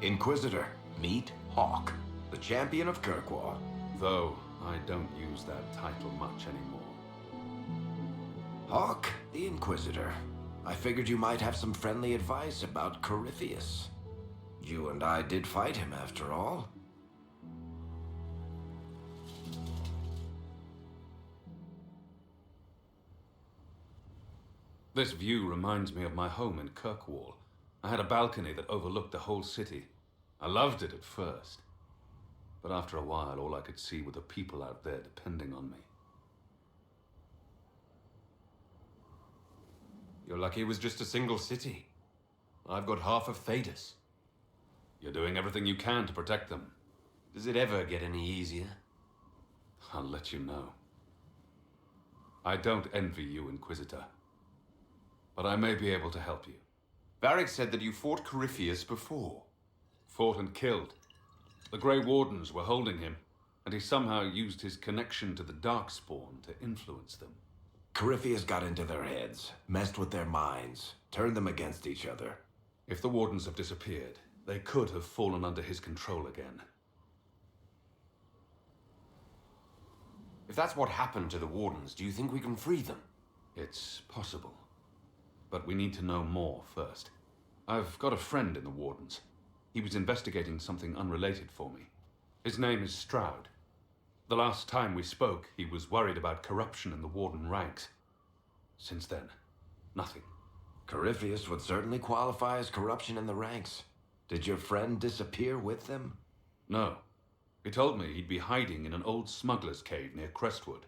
Inquisitor, meet Hawke, the champion of Kirkwall. Though I don't use that title much anymore. Hawke, the Inquisitor. I figured you might have some friendly advice about Corypheus. You and I did fight him after all. This view reminds me of my home in Kirkwall. I had a balcony that overlooked the whole city. I loved it at first. But after a while, all I could see were the people out there depending on me. You're lucky it was just a single city. I've got half of Thedas. You're doing everything you can to protect them. Does it ever get any easier? I'll let you know. I don't envy you, Inquisitor. But I may be able to help you. Varric said that you fought Corypheus before. Fought and killed. The Grey Wardens were holding him, and he somehow used his connection to the Darkspawn to influence them. Corypheus got into their heads, messed with their minds, turned them against each other. If the Wardens have disappeared, they could have fallen under his control again. If that's what happened to the Wardens, do you think we can free them? It's possible. But we need to know more first. I've got a friend in the Wardens. He was investigating something unrelated for me. His name is Stroud. The last time we spoke, he was worried about corruption in the Warden ranks. Since then, nothing. Corypheus would certainly qualify as corruption in the ranks. Did your friend disappear with them? No. He told me he'd be hiding in an old smuggler's cave near Crestwood.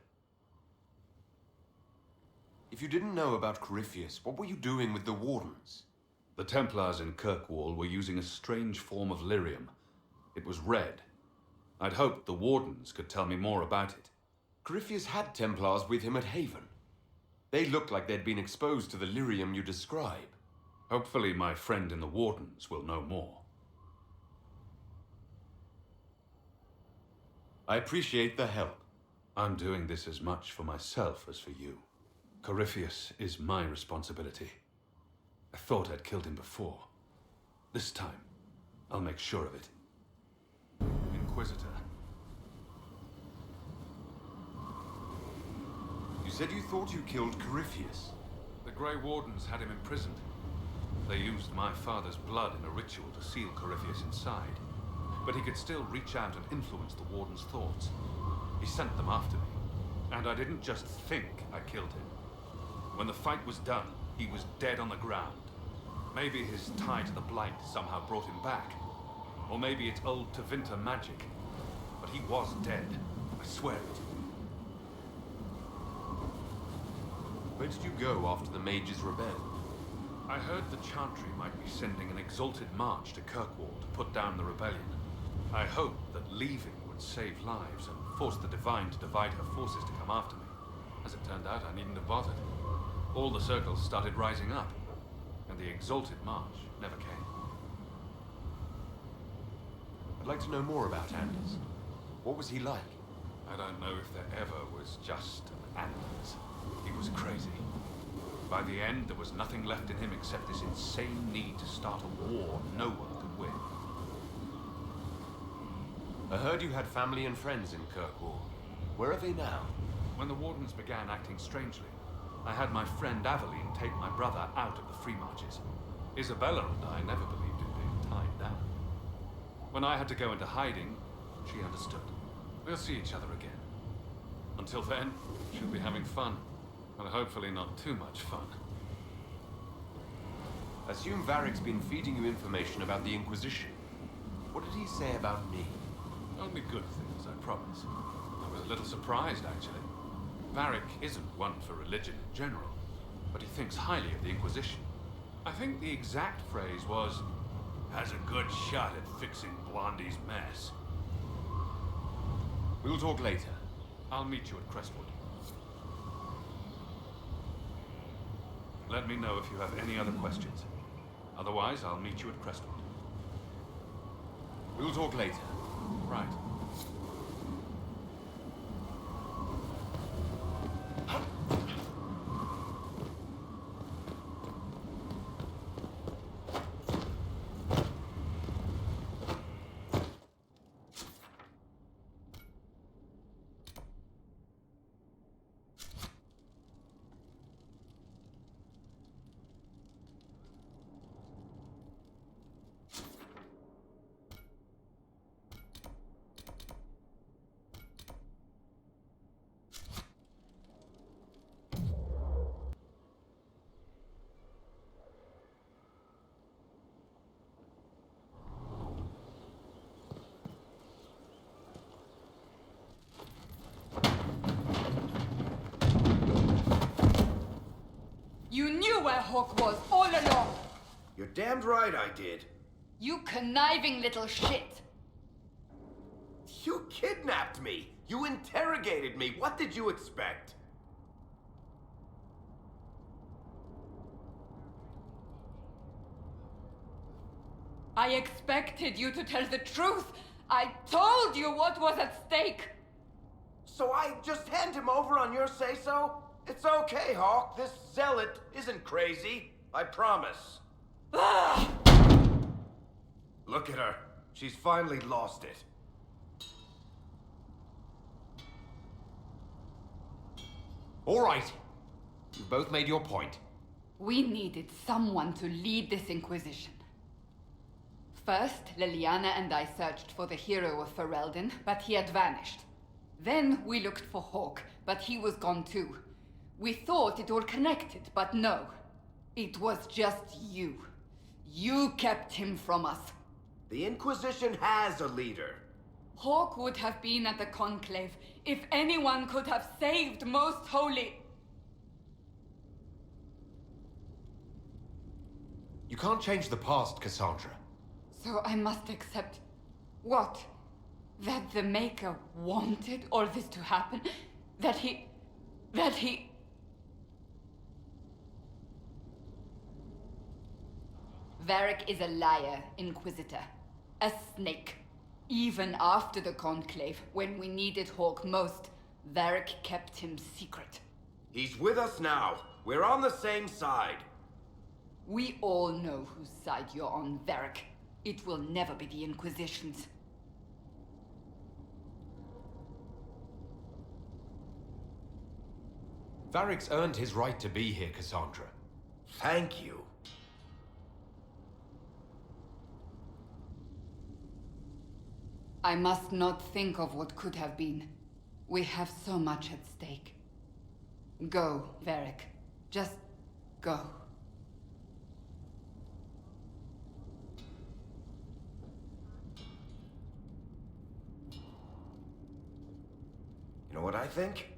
If you didn't know about Corypheus, what were you doing with the Wardens? The Templars in Kirkwall were using a strange form of lyrium. It was red. I'd hoped the Wardens could tell me more about it. Corypheus had Templars with him at Haven. They looked like they'd been exposed to the lyrium you describe. Hopefully my friend in the Wardens will know more. I appreciate the help. I'm doing this as much for myself as for you. Corypheus is my responsibility. I thought I'd killed him before. This time, I'll make sure of it. Inquisitor. You said you thought you killed Corypheus. The Grey Wardens had him imprisoned. They used my father's blood in a ritual to seal Corypheus inside. But he could still reach out and influence the Warden's thoughts. He sent them after me. And I didn't just think I killed him. When the fight was done, he was dead on the ground. Maybe his tie to the Blight somehow brought him back. Or maybe it's old Tevinter magic. But he was dead. I swear it. Where did you go after the mages rebelled? I heard the Chantry might be sending an exalted march to Kirkwall to put down the rebellion. I hoped that leaving would save lives and force the Divine to divide her forces to come after me. As it turned out, I needn't have bothered. All the circles started rising up, and the exalted march never came. I'd like to know more about Anders. What was he like? I don't know if there ever was just an Anders. He was crazy. By the end, there was nothing left in him except this insane need to start a war no one could win. I heard you had family and friends in Kirkwall. Where are they now? When the Wardens began acting strangely, I had my friend Aveline take my brother out of the Free Marches. Isabella and I never believed in being tied down. When I had to go into hiding, she understood. We'll see each other again. Until then, she'll be having fun. But hopefully not too much fun. Assume Varric's been feeding you information about the Inquisition. What did he say about me? Only good things, I promise. I was a little surprised, actually. Varric isn't one for religion in general, but he thinks highly of the Inquisition. I think the exact phrase was, has a good shot at fixing Blondie's mess. We'll talk later. I'll meet you at Crestwood. Let me know if you have any other questions. Otherwise, I'll meet you at Crestwood. We'll talk later. Right. where Hawke was all along. You're damned right I did. You conniving little shit. You kidnapped me! You interrogated me! What did you expect? I expected you to tell the truth. I told you what was at stake. So I just hand him over on your say-so? It's okay, Hawke. This zealot isn't crazy. I promise. Ah! Look at her. She's finally lost it. All right. You've both made your point. We needed someone to lead this Inquisition. First, Liliana and I searched for the hero of Ferelden, but he had vanished. Then we looked for Hawke, but he was gone too. We thought it all connected, but no. It was just you. You kept him from us. The Inquisition has a leader. Hawke would have been at the Conclave if anyone could have saved Most Holy. You can't change the past, Cassandra. So I must accept... what? That the Maker wanted all this to happen? That he... Varric is a liar, Inquisitor. A snake. Even after the Conclave, when we needed Hawke most, Varric kept him secret. He's with us now. We're on the same side. We all know whose side you're on, Varric. It will never be the Inquisition's. Varric's earned his right to be here, Cassandra. Thank you. I must not think of what could have been. We have so much at stake. Go, Varric. Just go. You know what I think?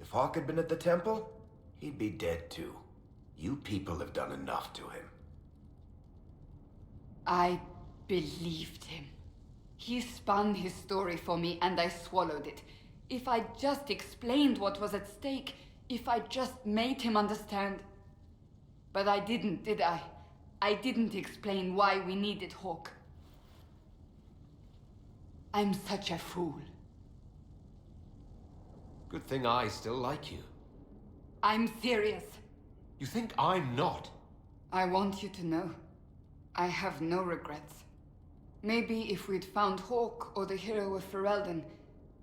If Hawke had been at the temple, he'd be dead too. You people have done enough to him. I believed him. He spun his story for me and I swallowed it. If I just explained what was at stake, if I just made him understand. But I didn't, did I? I didn't explain why we needed Hawke. I'm such a fool. Good thing I still like you. I'm serious. You think I'm not? I want you to know. I have no regrets. Maybe if we'd found Hawke or the hero of Ferelden,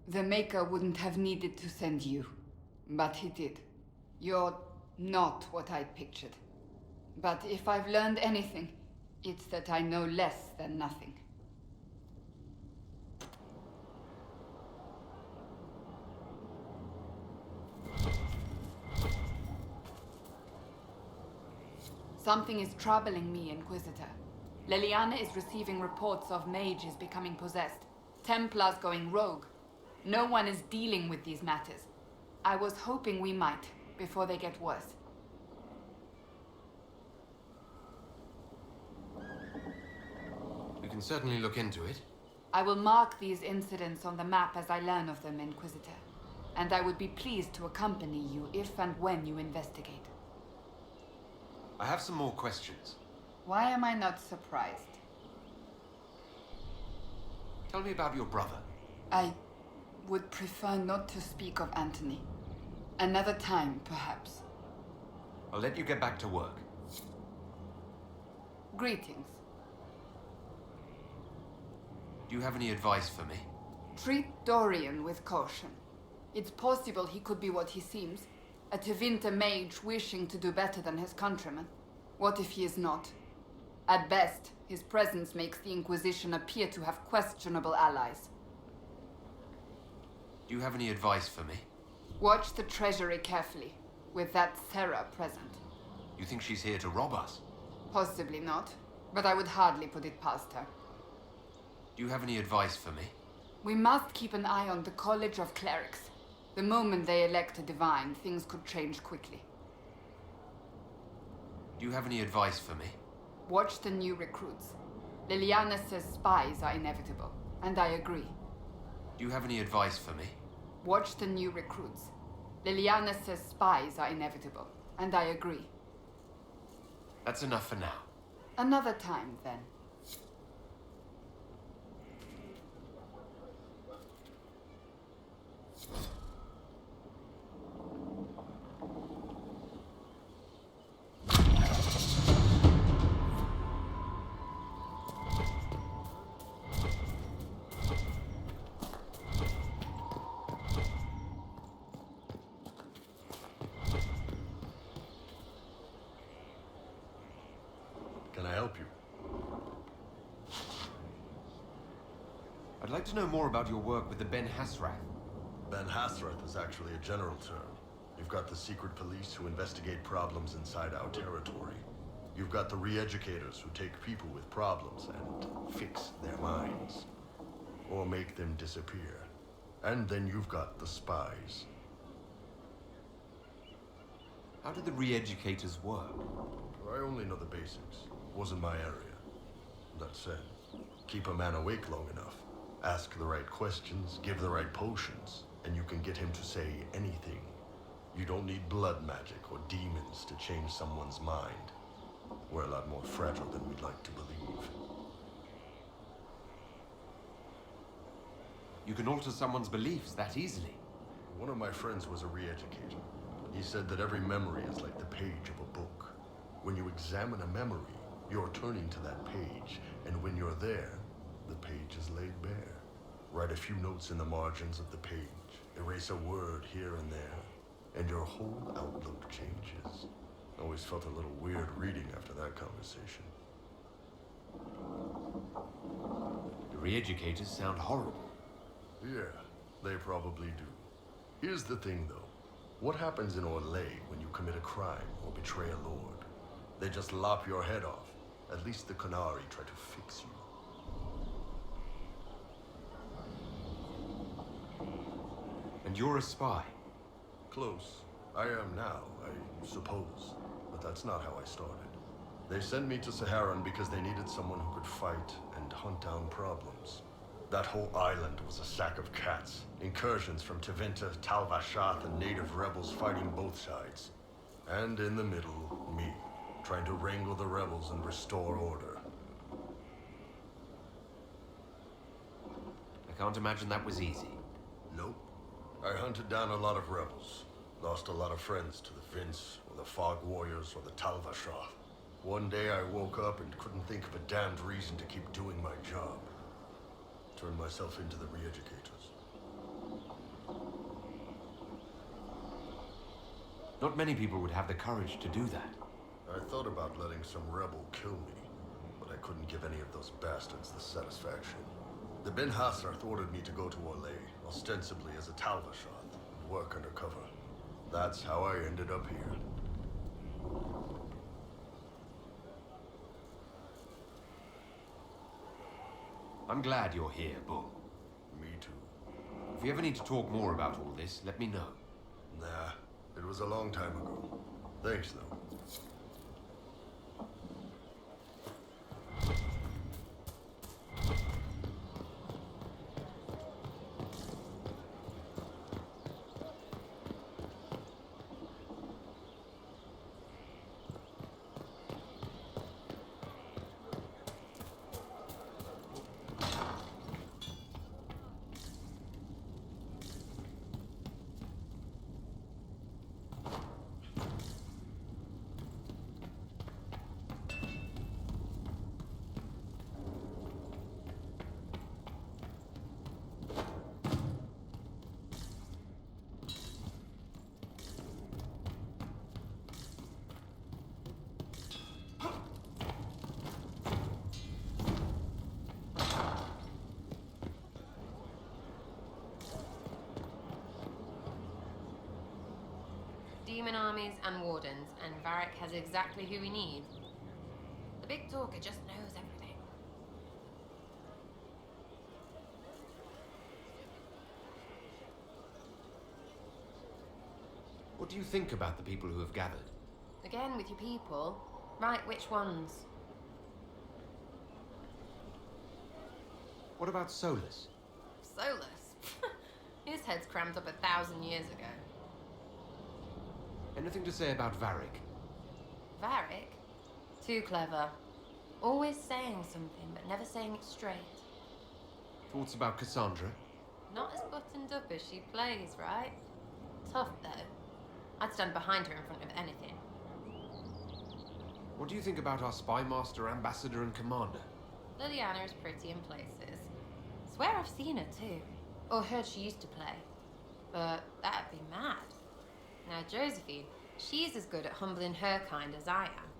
the Maker wouldn't have needed to send you. But he did. You're not what I'd pictured. But if I've learned anything, it's that I know less than nothing. Something is troubling me, Inquisitor. Liliana is receiving reports of mages becoming possessed, Templars going rogue. No one is dealing with these matters. I was hoping we might, before they get worse. We can certainly look into it. I will mark these incidents on the map as I learn of them, Inquisitor. And I would be pleased to accompany you if and when you investigate. I have some more questions. Why am I not surprised? Tell me about your brother. I would prefer not to speak of Anthony. Another time, perhaps. I'll let you get back to work. Greetings. Do you have any advice for me? Treat Dorian with caution. It's possible he could be what he seems. A Tevinter mage wishing to do better than his countrymen. What if he is not? At best, his presence makes the Inquisition appear to have questionable allies. Do you have any advice for me? Watch the treasury carefully, with that Sarah present. You think she's here to rob us? Possibly not, but I would hardly put it past her. Do you have any advice for me? We must keep an eye on the College of Clerics. The moment they elect a divine, things could change quickly. Do Do you have any advice for me? Watch the new recruits. Liliana says spies are inevitable, and I agree. Do you have any advice for me? Watch the new recruits. Liliana says spies are inevitable, and I agree. That's enough for now. Another time, then. Can I help you? I'd like to know more about your work with the Ben Hasrath. Ben Hasrath is actually a general term. You've got the secret police who investigate problems inside our territory. You've got the re-educators who take people with problems and fix their minds. Or make them disappear. And then you've got the spies. How do the re-educators work? I only know the basics. Wasn't my area. That said, keep a man awake long enough. Ask the right questions, give the right potions, and you can get him to say anything. You don't need blood magic or demons to change someone's mind. We're a lot more fragile than we'd like to believe. You can alter someone's beliefs that easily. One of my friends was a re-educator. He said that every memory is like the page of a book. When you examine a memory, you're turning to that page, and when you're there, the page is laid bare. Write a few notes in the margins of the page, erase a word here and there, and your whole outlook changes. Always felt a little weird reading after that conversation. The re-educators sound horrible. Yeah, they probably do. Here's the thing, though. What happens in Orlais when you commit a crime or betray a lord? They just lop your head off. At least the Qunari try to fix you. And you're a spy. Close. I am now, I suppose. But that's not how I started. They sent me to Saharan because they needed someone who could fight and hunt down problems. That whole island was a sack of cats. Incursions from Tevinter, Tal Vashath, and native rebels fighting both sides. And in the middle, me, trying to wrangle the rebels and restore order. I can't imagine that was easy. Nope. I hunted down a lot of rebels. Lost a lot of friends to the Vince, or the Fog Warriors, or the Tal Vashath. One day I woke up and couldn't think of a damned reason to keep doing my job. Turned myself into the re-educators. Not many people would have the courage to do that. I thought about letting some rebel kill me, but I couldn't give any of those bastards the satisfaction. The Ben Hasrath ordered me to go to Orlais, ostensibly as a Tal Vashath, and work undercover. That's how I ended up here. I'm glad you're here, Bull. Me too. If you ever need to talk more about all this, let me know. Nah, it was a long time ago. Thanks, though. Demon armies and wardens, and Varric has exactly who we need. The big talker just knows everything. What do you think about the people who have gathered? Again, with your people, Right, which ones? What about Solus? Solus? His head's crammed up 1,000 years ago. Anything to say about Varric? Varric? Too clever. Always saying something, but never saying it straight. Thoughts about Cassandra? Not as buttoned up as she plays, right? Tough, though. I'd stand behind her in front of anything. What do you think about our spy master, ambassador, and commander? Liliana is pretty in places. Swear I've seen her, too. Or heard she used to play. But that'd be mad. Now, Josephine, she's as good at humbling her kind as I am.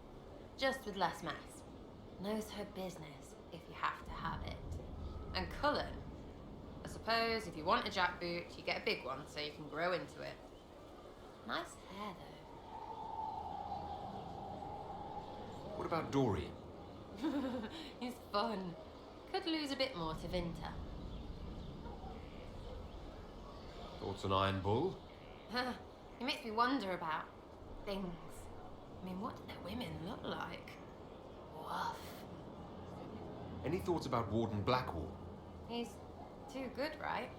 Just with less mess. Knows her business, if you have to have it. And Cullen, I suppose if you want a jackboot, you get a big one so you can grow into it. Nice hair, though. What about Dorian? He's fun. Could lose a bit more to Vinter. Thoughts on Iron Bull? He makes me wonder about things. I mean, what do their women look like? Woof. Any thoughts about Warden Blackwall? He's too good, right?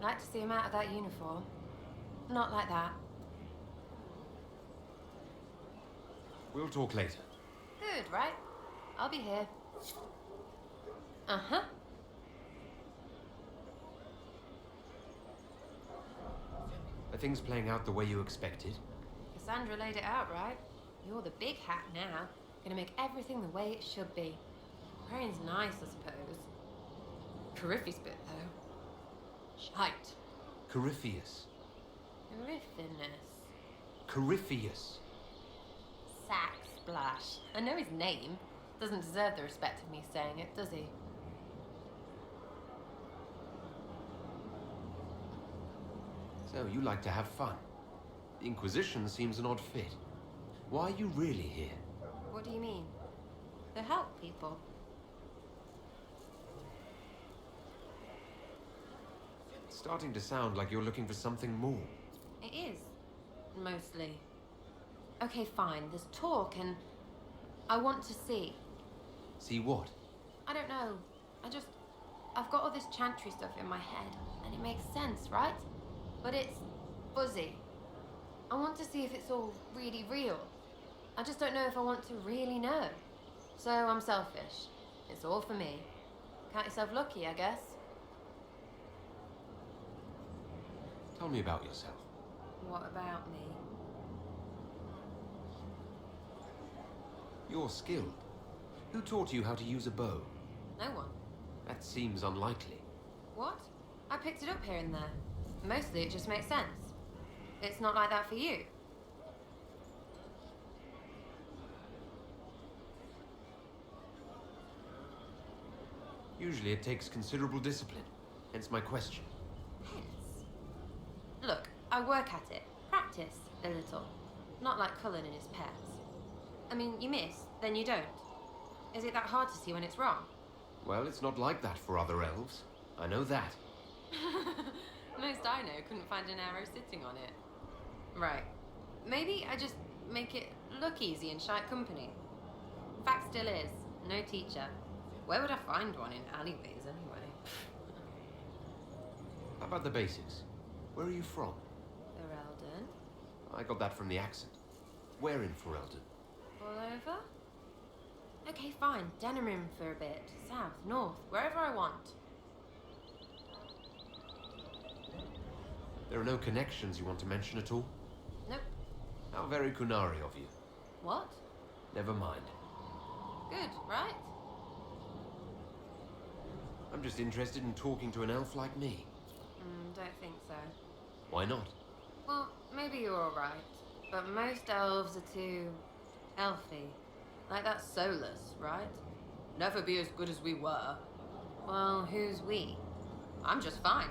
Like to see him out of that uniform. Not like that. We'll talk later. Good, right? I'll be here. Uh-huh. Are things playing out the way you expected? Cassandra laid it out, right? You're the big hat now. Gonna make everything the way it should be. Praying's nice, I suppose. Corypheus bit, though. Shite. Corypheus. Corypheus. Corypheus. Sack Splash. I know his name. Doesn't deserve the respect of me saying it, does he? So, you like to have fun. The Inquisition seems an odd fit. Why are you really here? What do you mean? To help people. It's starting to sound like you're looking for something more. It is. Mostly. Okay, fine. There's talk and I want to see. See what? I don't know. I've got all this chantry stuff in my head and it makes sense, right? But it's fuzzy. I want to see if it's all really real. I just don't know if I want to really know. So I'm selfish. It's all for me. Count yourself lucky, I guess. Tell me about yourself. What about me? You're skilled. Who taught you how to use a bow? No one. That seems unlikely. What? I picked it up here and there. Mostly it just makes sense. It's not like that for you. Usually it takes considerable discipline. Hence my question. Hence. Look, I work at it. Practice a little. Not like Cullen and his pets. I mean, you miss, then you don't. Is it that hard to see when it's wrong? Well, it's not like that for other elves. I know that. Most I know couldn't find an arrow sitting on it. Right. Maybe I just make it look easy in shite company. Fact still is, no teacher. Where would I find one in alleyways anyway? How about the basics? Where are you from? Ferelden? I got that from the accent. Where in Ferelden? All over? Okay, fine. Denerim for a bit. South, north, wherever I want. There are no connections you want to mention at all? Nope. How very Kunari of you. What? Never mind. Good, right? I'm just interested in talking to an elf like me. Don't think so. Why not? Well, maybe you're alright. But most elves are too... elfy. Like that Solus, right? Never be as good as we were. Well, who's we? I'm just fine.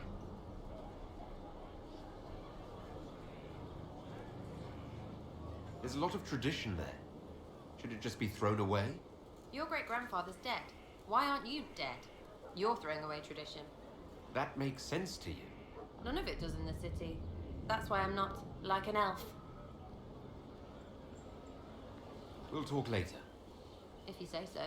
There's a lot of tradition there. Should it just be thrown away? Your great-grandfather's dead. Why aren't you dead? You're throwing away tradition. That makes sense to you. None of it does in the city. That's why I'm not like an elf. We'll talk later. if you say so.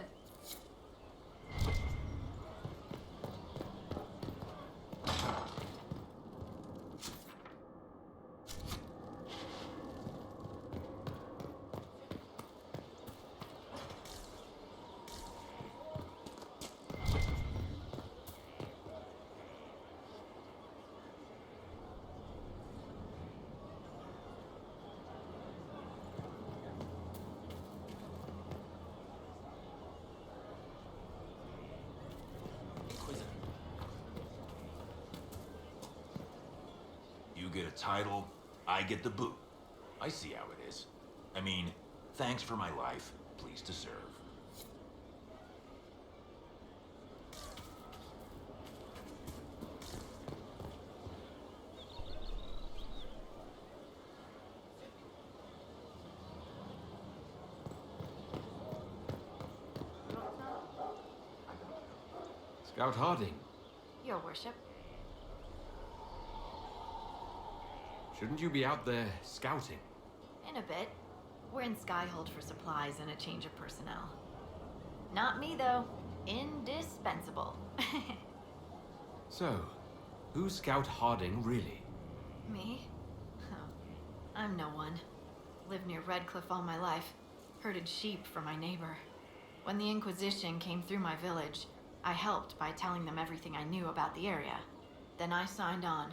You get a title, I get the boot. I see how it is. I mean, thanks for my life, pleased to serve. Scout Harding, Your worship. shouldn't you be out there scouting? In a bit. We're in Skyhold for supplies and a change of personnel. Not me, though. Indispensable. So, who's Scout Harding really? Me? Oh, I'm no one. Lived near Redcliffe all my life. Herded sheep for my neighbor. When the Inquisition came through my village, I helped by telling them everything I knew about the area. Then I signed on.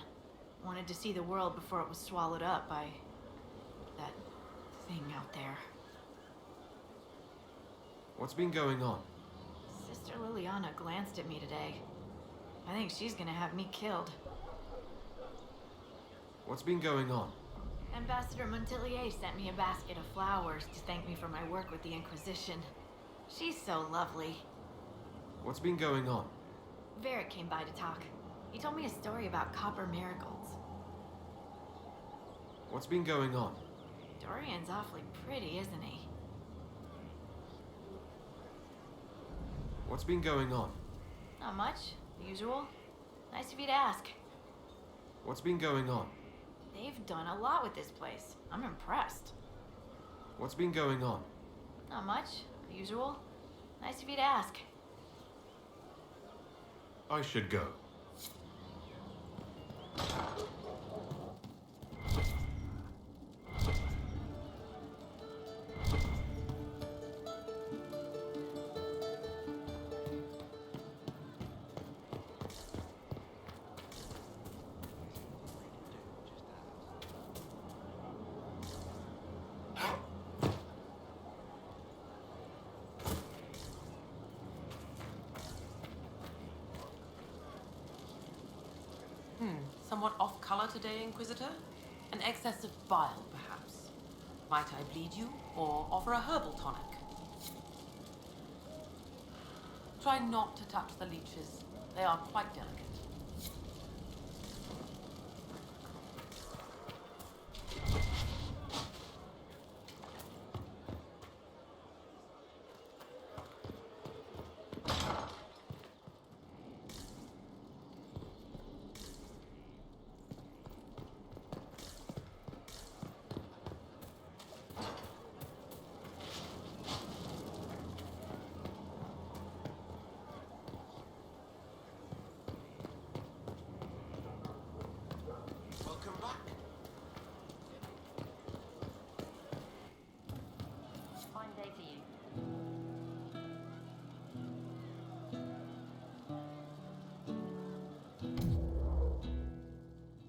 Wanted to see the world before it was swallowed up by that thing out there. What's been going on? Sister Liliana glanced at me today. I think she's gonna have me killed. What's been going on? Ambassador Montillier sent me a basket of flowers to thank me for my work with the Inquisition. She's so lovely. What's been going on? Varric came by to talk. He told me a story about copper marigolds. What's been going on? Dorian's awfully pretty, isn't he? What's been going on? Not much. The usual. Nice of you to ask. What's been going on? They've done a lot with this place. I'm impressed. What's been going on? Not much. The usual. Nice of you to ask. I should go. Somewhat off-color today, Inquisitor? An excess of bile, perhaps? Might I bleed you, or offer a herbal tonic? Try not to touch the leeches. They are quite delicate.